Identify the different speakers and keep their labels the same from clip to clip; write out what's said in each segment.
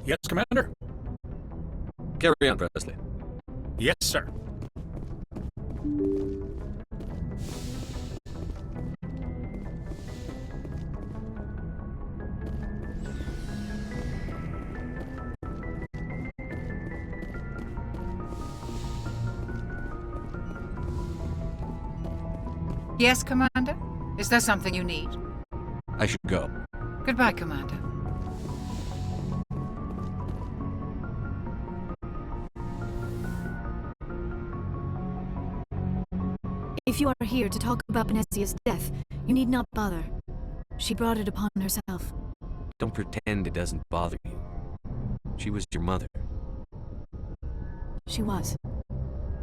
Speaker 1: Yes, Commander?
Speaker 2: Carry on, Presley.
Speaker 1: Yes, sir.
Speaker 3: Yes, Commander? Is there something you need?
Speaker 2: I should go.
Speaker 3: Goodbye, Commander.
Speaker 4: If you are here to talk about Benezia's death, you need not bother. She brought it upon herself.
Speaker 2: Don't pretend it doesn't bother you. She was your mother.
Speaker 4: She was.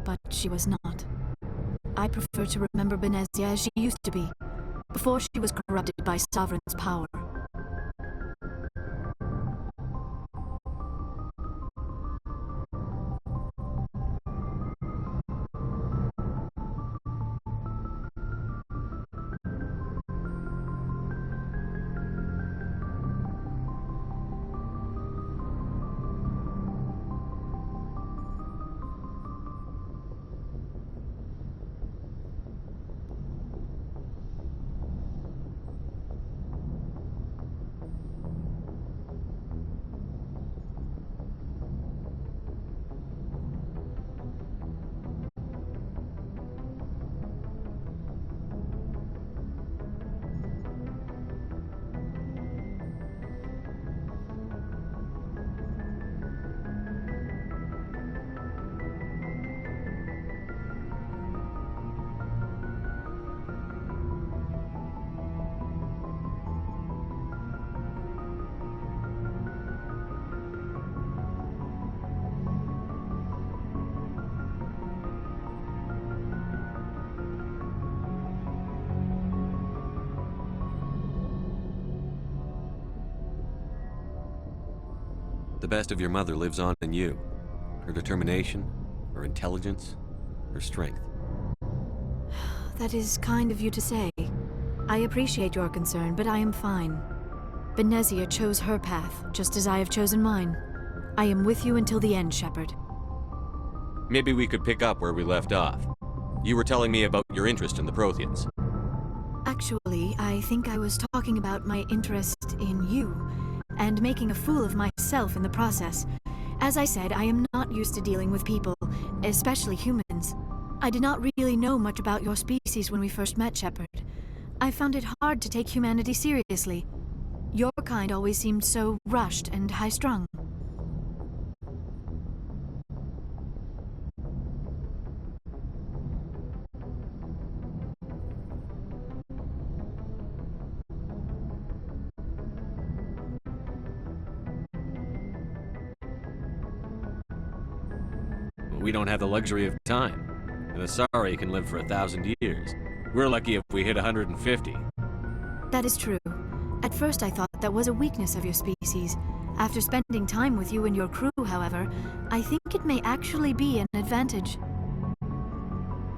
Speaker 4: But she was not. I prefer to remember Benezia as she used to be, before she was corrupted by Sovereign's power.
Speaker 2: The best of your mother lives on in you. Her determination, her intelligence, her strength.
Speaker 4: That is kind of you to say. I appreciate your concern, but I am fine. Benezia chose her path, just as I have chosen mine. I am with you until the end, Shepard.
Speaker 2: Maybe we could pick up where we left off. You were telling me about your interest in the Protheans.
Speaker 4: Actually, I think I was talking about my interest in you, and making a fool of myself in the process. As I said, I am not used to dealing with people, especially humans. I did not really know much about your species when we first met, Shepard. I found it hard to take humanity seriously. Your kind always seemed so rushed and high-strung.
Speaker 2: We don't have the luxury of time. And the Asari can live for 1,000 years. We're lucky if we hit 150.
Speaker 4: That is true. At first I thought that was a weakness of your species. After spending time with you and your crew, however, I think it may actually be an advantage.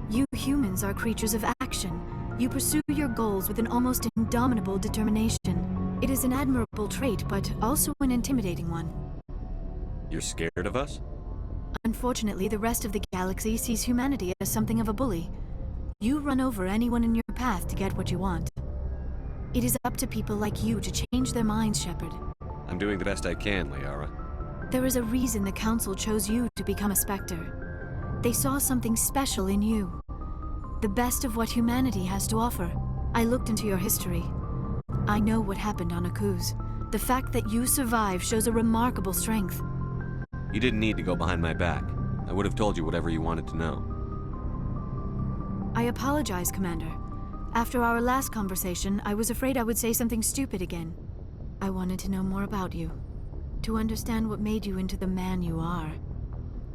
Speaker 4: You humans are creatures of action. You pursue your goals with an almost indomitable determination. It is an admirable trait, but also an intimidating one.
Speaker 2: You're scared of us?
Speaker 4: Unfortunately, the rest of the galaxy sees humanity as something of a bully. You run over anyone in your path to get what you want. It is up to people like you to change their minds, Shepard.
Speaker 2: I'm doing the best I can, Liara.
Speaker 4: There is a reason the Council chose you to become a Spectre. They saw something special in you. The best of what humanity has to offer. I looked into your history. I know what happened on Akuz. The fact that you survived shows a remarkable strength.
Speaker 2: You didn't need to go behind my back. I would have told you whatever you wanted to know.
Speaker 4: I apologize, Commander. After our last conversation, I was afraid I would say something stupid again. I wanted to know more about you. To understand what made you into the man you are.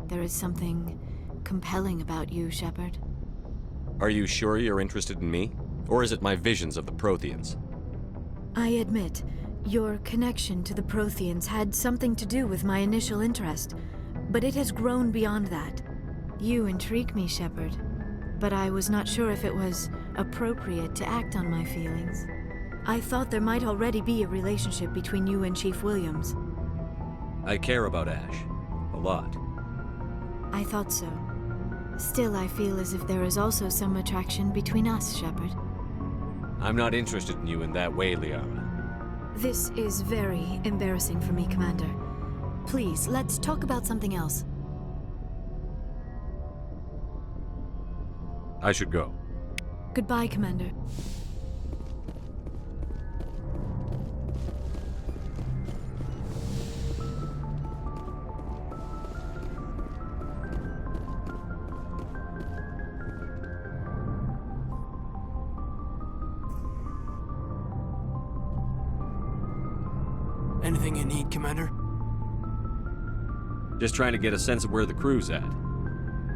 Speaker 4: There is something compelling about you, Shepard.
Speaker 2: Are you sure you're interested in me? Or is it my visions of the Protheans?
Speaker 4: I admit, your connection to the Protheans had something to do with my initial interest, but it has grown beyond that. You intrigue me, Shepard, but I was not sure if it was appropriate to act on my feelings. I thought there might already be a relationship between you and Chief Williams.
Speaker 2: I care about Ash. A lot.
Speaker 4: I thought so. Still, I feel as if there is also some attraction between us, Shepard.
Speaker 2: I'm not interested in you in that way, Liara.
Speaker 4: This is very embarrassing for me, Commander. Please, let's talk about something else.
Speaker 2: I should go.
Speaker 4: Goodbye, Commander.
Speaker 1: Anything you need, Commander?
Speaker 2: Just trying to get a sense of where the crew's at.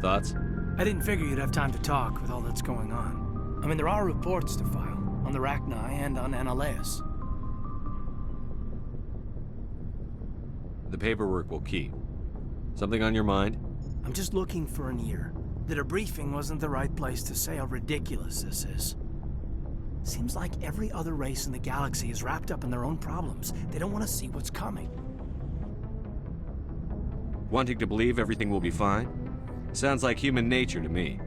Speaker 2: Thoughts?
Speaker 1: I didn't figure you'd have time to talk with all that's going on. I mean, there are reports to file, on the Rachni and on Annihilus.
Speaker 2: The paperwork will keep. Something on your mind?
Speaker 1: I'm just looking for an ear. The debriefing wasn't the right place to say how ridiculous this is. Seems like every other race in the galaxy is wrapped up in their own problems. They don't want to see what's coming.
Speaker 2: Wanting to believe everything will be fine? Sounds like human nature to me.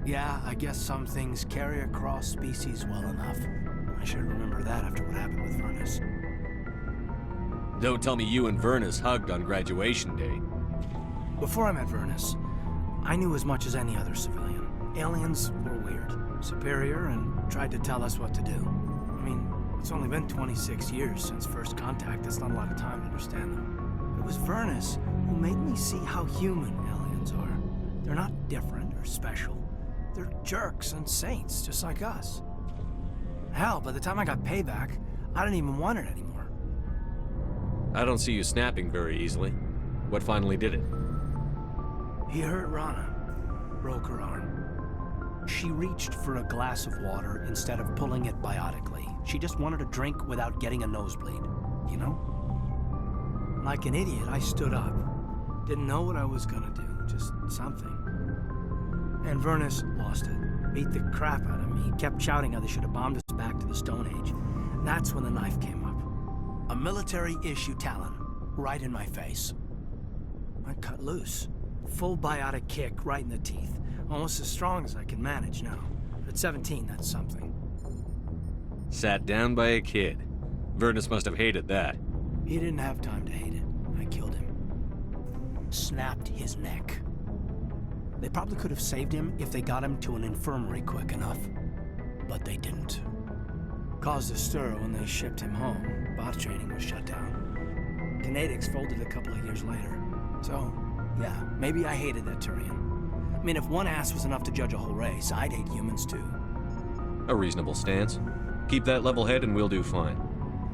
Speaker 1: Yeah, I guess some things carry across species well enough. I should remember that after what happened with Vernus.
Speaker 2: Don't tell me you and Vernus hugged on graduation day.
Speaker 1: Before I met Vernus, I knew as much as any other civilian. Aliens were weird, superior, and tried to tell us what to do. I mean, it's only been 26 years since first contact. That's not a lot of time to understand them. It was Vernus who made me see how human aliens are. They're not different or special. They're jerks and saints, just like us. Hell, by the time I got payback, I didn't even want it anymore.
Speaker 2: I don't see you snapping very easily. What finally did it?
Speaker 1: He hurt Rana. Broke her arm. She reached for a glass of water instead of pulling it biotically. She just wanted a drink without getting a nosebleed, you know? Like an idiot, I stood up. Didn't know what I was gonna do, just something. And Vernus lost it. Beat the crap out of me. Kept shouting how they should have bombed us back to the Stone Age. And that's when the knife came up. A military-issue Talon, right in my face. I cut loose. Full biotic kick right in the teeth. Almost as strong as I can manage now. But at 17, that's something.
Speaker 2: Sat down by a kid. Vernus must have hated that.
Speaker 1: He didn't have time to hate it. I killed him. Snapped his neck. They probably could have saved him if they got him to an infirmary quick enough. But they didn't. Caused a stir when they shipped him home. Bot training was shut down. Kinetics folded a couple of years later. So, yeah, maybe I hated that Turian. I mean, if one ass was enough to judge a whole race, I'd hate humans too.
Speaker 2: A reasonable stance. Keep that level head and we'll do fine.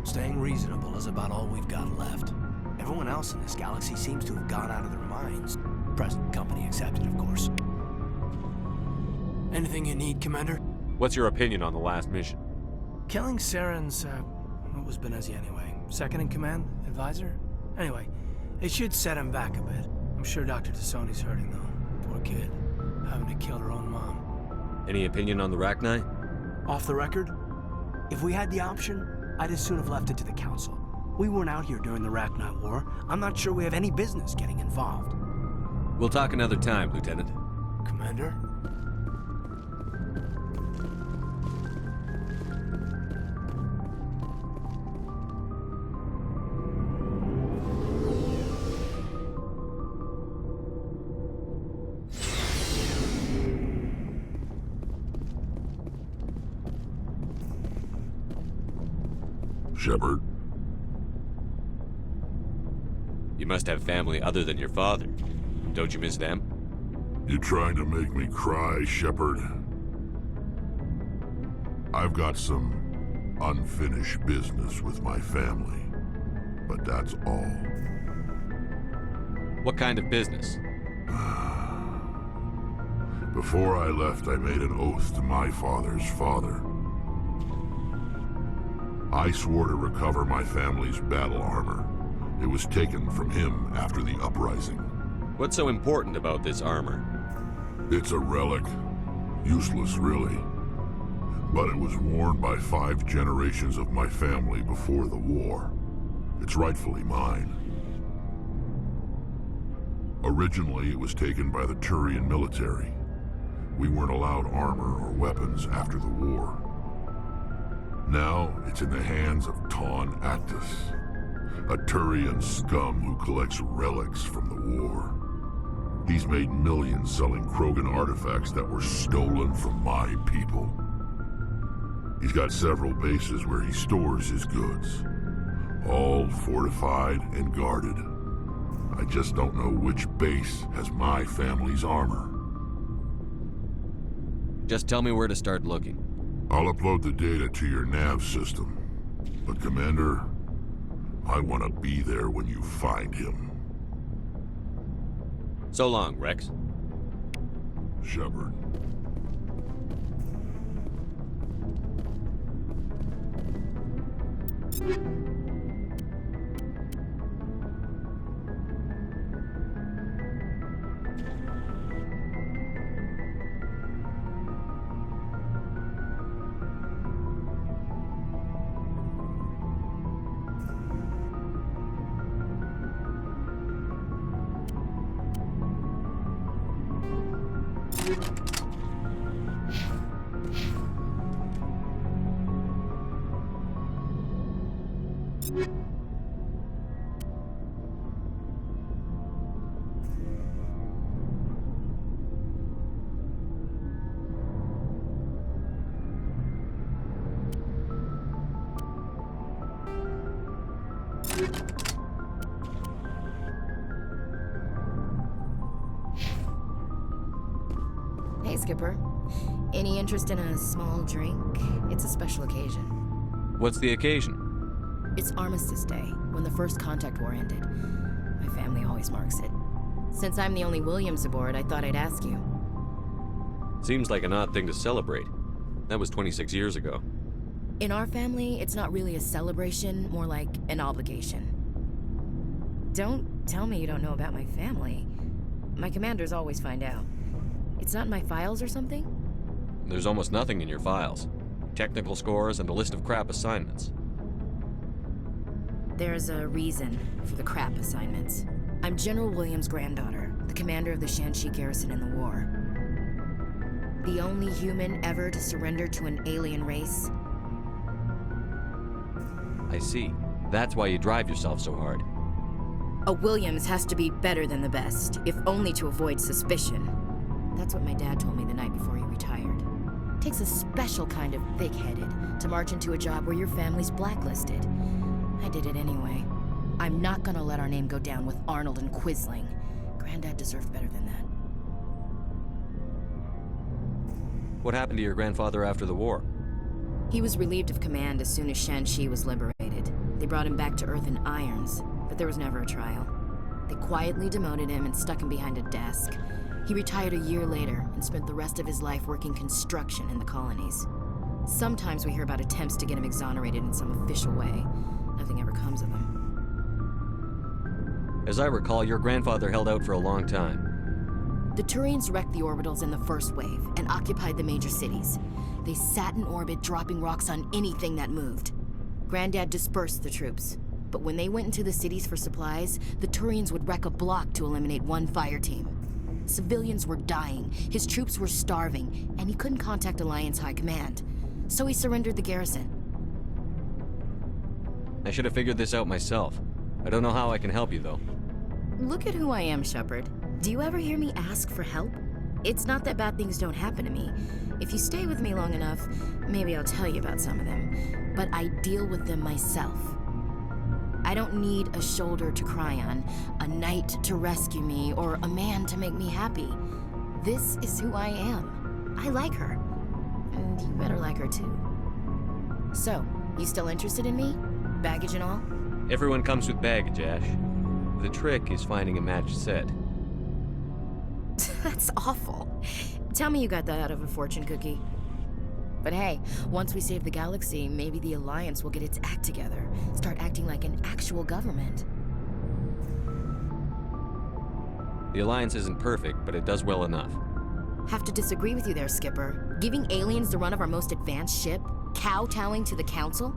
Speaker 1: Staying reasonable is about all we've got left. Everyone else in this galaxy seems to have gone out of their minds. Present company accepted, of course. Anything you need, Commander?
Speaker 2: What's your opinion on the last mission?
Speaker 1: Killing Saren's, what was Benezi anyway? Second in command? Advisor? Anyway, it should set him back a bit. I'm sure Dr. Tassoni's hurting, though. Poor kid. Having to kill her own mom.
Speaker 2: Any opinion on the Rachni?
Speaker 1: Off the record? If we had the option, I'd as soon have left it to the Council. We weren't out here during the Rachni War. I'm not sure we have any business getting involved.
Speaker 2: We'll talk another time, Lieutenant.
Speaker 1: Commander?
Speaker 5: Shepard?
Speaker 2: You must have family other than your father. Don't you miss them?
Speaker 5: You trying to make me cry, Shepard? I've got some unfinished business with my family, but that's all.
Speaker 2: What kind of business?
Speaker 5: Before I left, I made an oath to my father's father. I swore to recover my family's battle armor. It was taken from him after the uprising.
Speaker 2: What's so important about this armor?
Speaker 5: It's a relic. Useless, really. But it was worn by 5 generations of my family before the war. It's rightfully mine. Originally, it was taken by the Turian military. We weren't allowed armor or weapons after the war. Now, it's in the hands of Ton Actus, a Turian scum who collects relics from the war. He's made millions selling Krogan artifacts that were stolen from my people. He's got several bases where he stores his goods, all fortified and guarded. I just don't know which base has my family's armor.
Speaker 2: Just tell me where to start looking.
Speaker 5: I'll upload the data to your nav system. But Commander, I want to be there when you find him.
Speaker 2: So long, Rex.
Speaker 5: Shepard.
Speaker 6: Hey, Skipper. Any interest in a small drink? It's a special occasion.
Speaker 2: What's the occasion?
Speaker 6: It's Armistice Day, when the First Contact War ended. My family always marks it. Since I'm the only Williams aboard, I thought I'd ask you.
Speaker 2: Seems like an odd thing to celebrate. That was 26 years ago.
Speaker 6: In our family, it's not really a celebration, more like an obligation. Don't tell me you don't know about my family. My commanders always find out. It's not in my files or something?
Speaker 2: There's almost nothing in your files. Technical scores and a list of crap assignments.
Speaker 6: There's a reason for the crap assignments. I'm General Williams' granddaughter, the commander of the Shanxi garrison in the war. The only human ever to surrender to an alien race.
Speaker 2: I see. That's why you drive yourself so hard.
Speaker 6: A Williams has to be better than the best, if only to avoid suspicion. That's what my dad told me the night before he retired. Takes a special kind of thick-headed to march into a job where your family's blacklisted. I did it anyway. I'm not gonna let our name go down with Arnold and Quisling. Granddad deserved better than that.
Speaker 2: What happened to your grandfather after the war?
Speaker 6: He was relieved of command as soon as Shanxi was liberated. They brought him back to Earth in irons, but there was never a trial. They quietly demoted him and stuck him behind a desk. He retired a year later and spent the rest of his life working construction in the colonies. Sometimes we hear about attempts to get him exonerated in some official way. Nothing ever comes of him.
Speaker 2: As I recall, your grandfather held out for a long time.
Speaker 6: The Turians wrecked the orbitals in the first wave and occupied the major cities. They sat in orbit, dropping rocks on anything that moved. Granddad dispersed the troops, but when they went into the cities for supplies, the Turians would wreck a block to eliminate one fire team. Civilians were dying, his troops were starving, and he couldn't contact Alliance High Command. So he surrendered the garrison.
Speaker 2: I should have figured this out myself. I don't know how I can help you, though.
Speaker 6: Look at who I am, Shepard. Do you ever hear me ask for help? It's not that bad things don't happen to me. If you stay with me long enough, maybe I'll tell you about some of them. But I deal with them myself. I don't need a shoulder to cry on, a knight to rescue me, or a man to make me happy. This is who I am. I like her. And you better like her too. So, you still interested in me? Baggage and all?
Speaker 2: Everyone comes with baggage, Ash. The trick is finding a matched set.
Speaker 6: That's awful. Tell me you got that out of a fortune cookie. But hey, once we save the galaxy, maybe the Alliance will get its act together. Start acting like an actual government.
Speaker 2: The Alliance isn't perfect, but it does well enough.
Speaker 6: Have to disagree with you there, Skipper. Giving aliens the run of our most advanced ship? Kowtowing to the Council?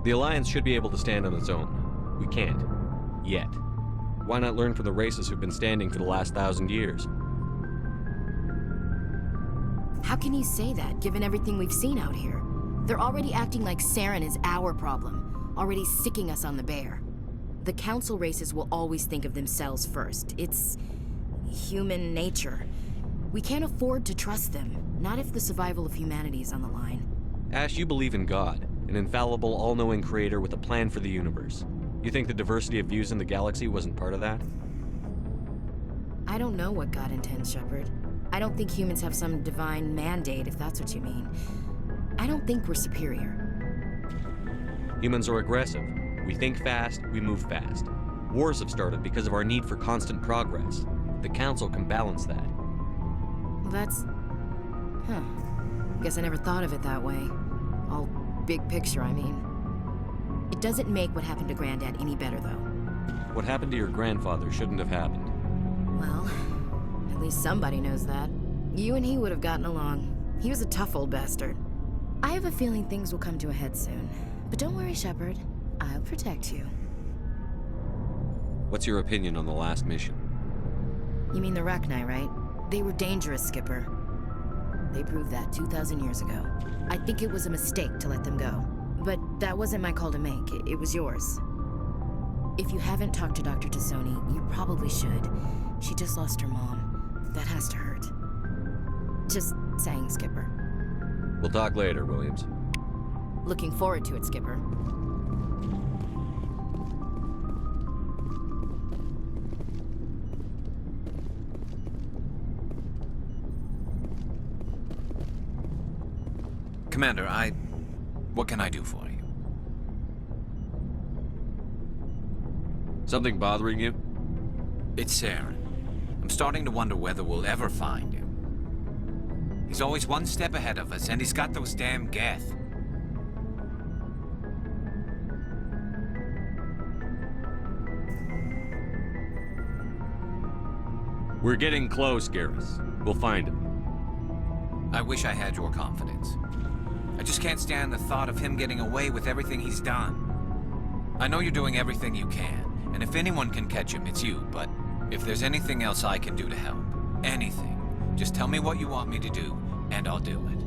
Speaker 2: The Alliance should be able to stand on its own. We can't. Yet. Why not learn from the races who've been standing for the last 1,000 years?
Speaker 6: How can you say that, given everything we've seen out here? They're already acting like Saren is our problem, already sicking us on the bear. The council races will always think of themselves first. It's human nature. We can't afford to trust them, not if the survival of humanity is on the line.
Speaker 2: Ash, you believe in God, an infallible, all-knowing creator with a plan for the universe. You think the diversity of views in the galaxy wasn't part of that?
Speaker 6: I don't know what God intends, Shepard. I don't think humans have some divine mandate, if that's what you mean. I don't think we're superior.
Speaker 2: Humans are aggressive. We think fast, we move fast. Wars have started because of our need for constant progress. The Council can balance that.
Speaker 6: Well, that's... Guess I never thought of it that way. All big picture, I mean. It doesn't make what happened to Granddad any better, though.
Speaker 2: What happened to your grandfather shouldn't have happened.
Speaker 6: Well, at least somebody knows that. You and he would have gotten along. He was a tough old bastard. I have a feeling things will come to a head soon. But don't worry, Shepard. I'll protect you.
Speaker 2: What's your opinion on the last mission?
Speaker 6: You mean the Rachni, right? They were dangerous, Skipper. They proved that 2,000 years ago. I think it was a mistake to let them go. But that wasn't my call to make. It was yours. If you haven't talked to Dr. Tassoni, you probably should. She just lost her mom. That has to hurt. Just saying, Skipper.
Speaker 2: We'll talk later, Williams.
Speaker 6: Looking forward to it, Skipper.
Speaker 7: Commander, what can I do for you?
Speaker 2: Something bothering you?
Speaker 7: It's Saren. I'm starting to wonder whether we'll ever find him. He's always one step ahead of us, and he's got those damn Geth.
Speaker 2: We're getting close, Garrus. We'll find him.
Speaker 7: I wish I had your confidence. I just can't stand the thought of him getting away with everything he's done. I know you're doing everything you can, and if anyone can catch him, it's you, but if there's anything else I can do to help, anything, just tell me what you want me to do, and I'll do it.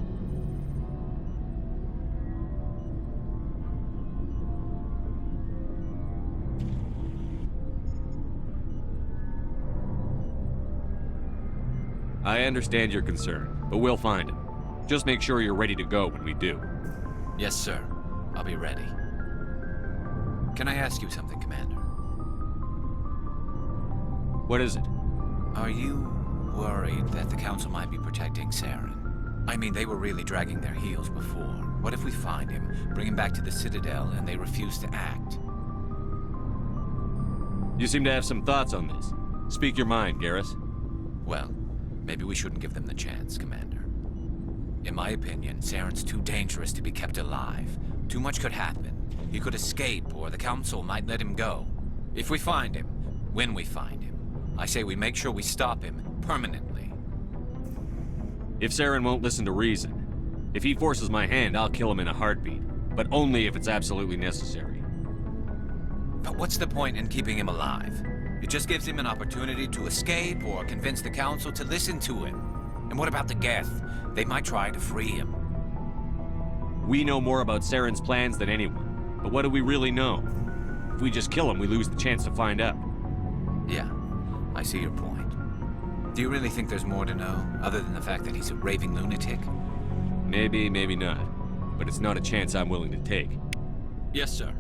Speaker 2: I understand your concern, but we'll find him. Just make sure you're ready to go when we do.
Speaker 7: Yes, sir. I'll be ready. Can I ask you something, Commander?
Speaker 2: What is it?
Speaker 7: Are you worried that the Council might be protecting Saren? I mean, they were really dragging their heels before. What if we find him, bring him back to the Citadel, and they refuse to act?
Speaker 2: You seem to have some thoughts on this. Speak your mind, Garrus.
Speaker 7: Well, maybe we shouldn't give them the chance, Commander. In my opinion, Saren's too dangerous to be kept alive. Too much could happen. He could escape, or the Council might let him go. If we find him, when we find him, I say we make sure we stop him permanently.
Speaker 2: If Saren won't listen to reason, if he forces my hand, I'll kill him in a heartbeat. But only if it's absolutely necessary.
Speaker 7: But what's the point in keeping him alive? It just gives him an opportunity to escape or convince the Council to listen to him. And what about the Geth? They might try to free him.
Speaker 2: We know more about Saren's plans than anyone. But what do we really know? If we just kill him, we lose the chance to find out.
Speaker 7: Yeah, I see your point. Do you really think there's more to know, other than the fact that he's a raving lunatic?
Speaker 2: Maybe, maybe not. But it's not a chance I'm willing to take.
Speaker 7: Yes, sir.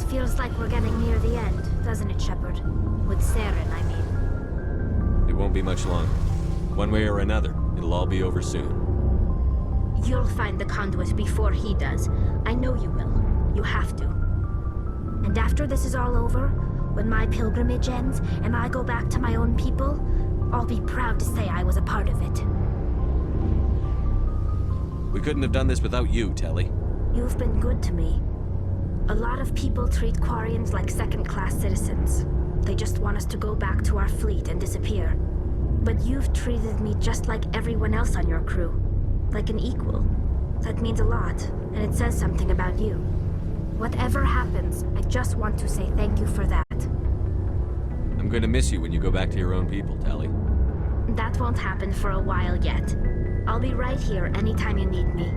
Speaker 8: Feels like we're getting near the end, doesn't it, Shepard? With Saren, I mean.
Speaker 2: It won't be much longer. One way or another, it'll all be over soon.
Speaker 8: You'll find the conduit before he does. I know you will. You have to. And after this is all over, when my pilgrimage ends and I go back to my own people, I'll be proud to say I was a part of it.
Speaker 2: We couldn't have done this without you, Telly.
Speaker 8: You've been good to me. A lot of people treat Quarians like second-class citizens. They just want us to go back to our fleet and disappear. But you've treated me just like everyone else on your crew. Like an equal. That means a lot, and it says something about you. Whatever happens, I just want to say thank you for that.
Speaker 2: I'm gonna miss you when you go back to your own people, Tali.
Speaker 8: That won't happen for a while yet. I'll be right here anytime you need me.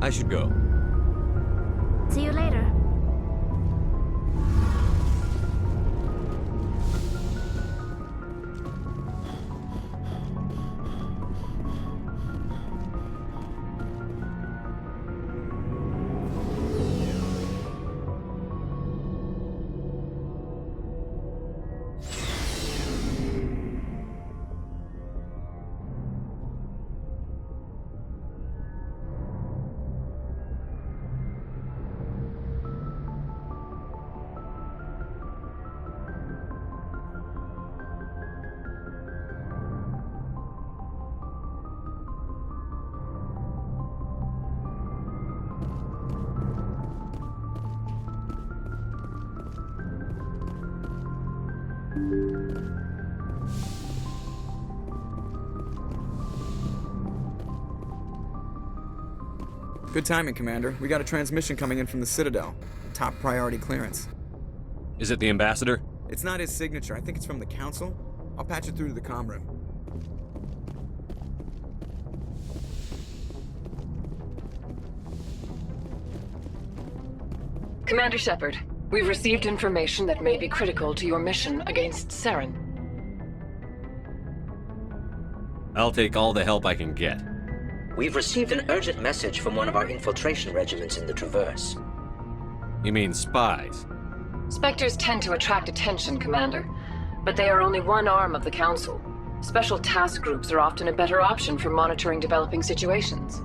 Speaker 2: I should go.
Speaker 8: See you later.
Speaker 9: Good timing, Commander. We got a transmission coming in from the Citadel. Top priority clearance.
Speaker 2: Is it the ambassador?
Speaker 9: It's not his signature. I think it's from the Council. I'll patch it through to the comm room.
Speaker 10: Commander Shepard, we've received information that may be critical to your mission against Saren.
Speaker 2: I'll take all the help I can get.
Speaker 11: We've received an urgent message from one of our infiltration regiments in the Traverse.
Speaker 2: You mean spies?
Speaker 10: Spectres tend to attract attention, Commander, but they are only one arm of the Council. Special task groups are often a better option for monitoring developing situations.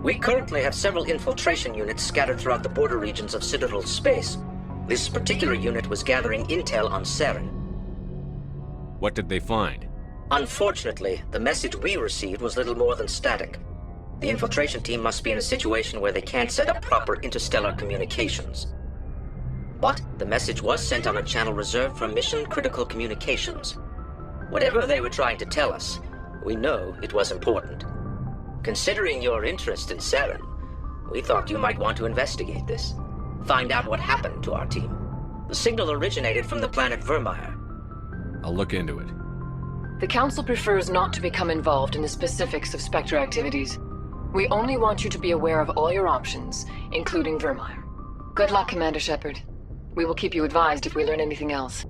Speaker 11: We currently have several infiltration units scattered throughout the border regions of Citadel space. This particular unit was gathering intel on Saren.
Speaker 2: What did they find?
Speaker 11: Unfortunately, the message we received was little more than static. The infiltration team must be in a situation where they can't set up proper interstellar communications. But the message was sent on a channel reserved for mission-critical communications. Whatever they were trying to tell us, we know it was important. Considering your interest in Saren, we thought you might want to investigate this. Find out what happened to our team. The signal originated from the planet Vermeer.
Speaker 2: I'll look into it.
Speaker 10: The Council prefers not to become involved in the specifics of Spectre activities. We only want you to be aware of all your options, including Vermeer. Good luck, Commander Shepard. We will keep you advised if we learn anything else.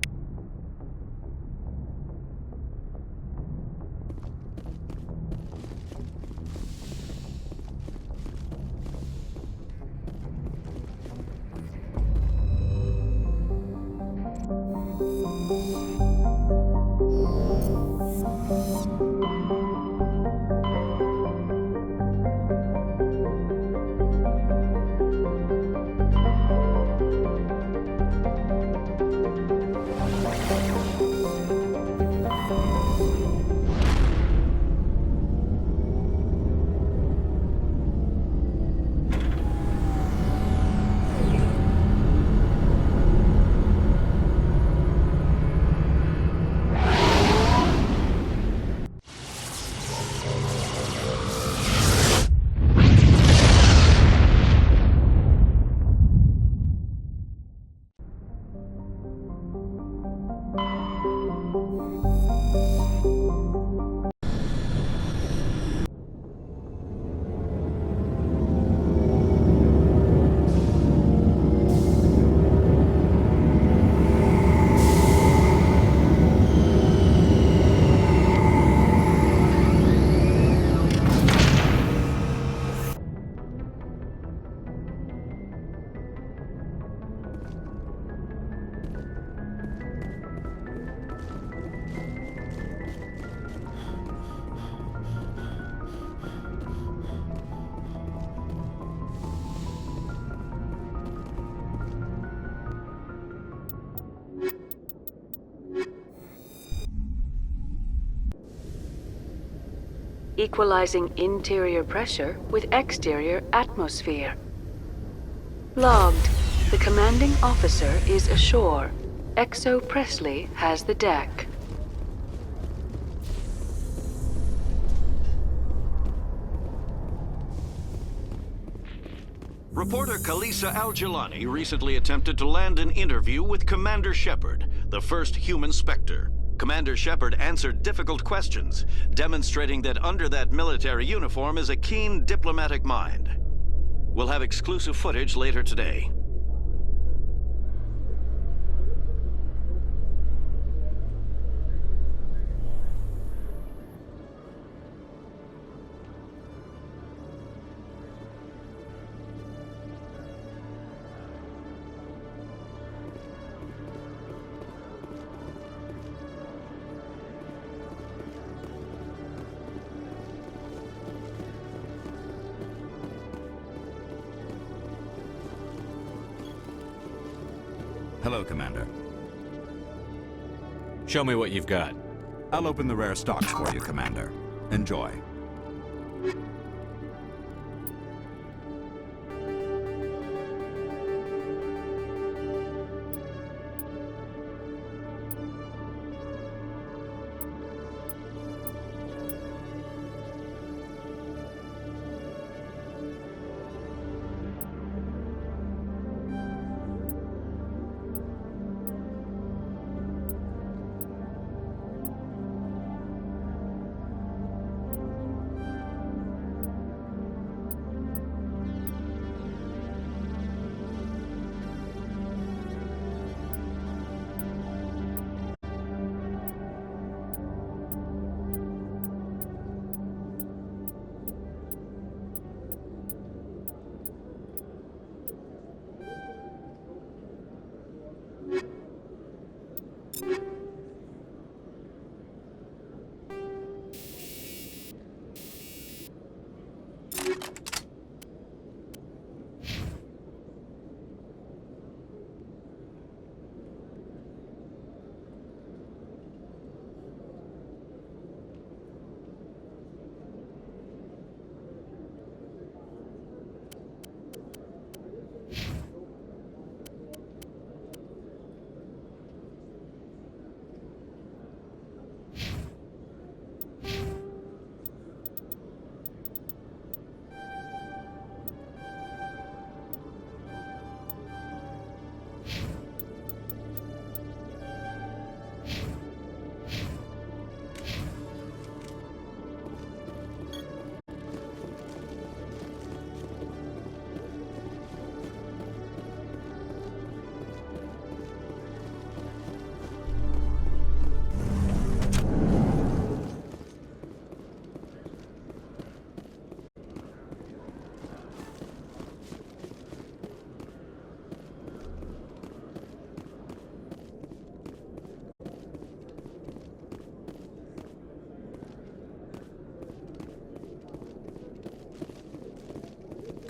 Speaker 12: Equalizing interior pressure with exterior atmosphere. Logged. The commanding officer is ashore. Exo Presley has the deck.
Speaker 13: Reporter Kalisa Al-Jilani recently attempted to land an interview with Commander Shepard, the first human Spectre. Commander Shepard answered difficult questions, demonstrating that under that military uniform is a keen diplomatic mind. We'll have exclusive footage later today.
Speaker 14: Hello, Commander.
Speaker 15: Show me what you've got.
Speaker 14: I'll open the rare stocks for you, Commander. Enjoy.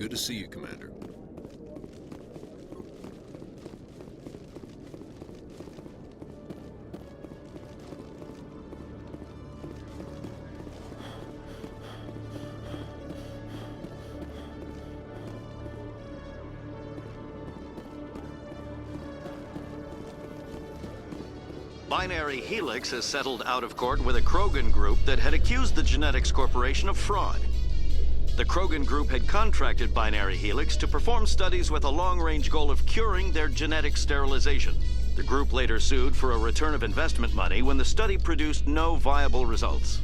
Speaker 16: Good to see you, Commander.
Speaker 13: Binary Helix has settled out of court with a Krogan group that had accused the Genetics Corporation of fraud. The Krogan group had contracted Binary Helix to perform studies with a long-range goal of curing their genetic sterilization. The group later sued for a return of investment money when the study produced no viable results.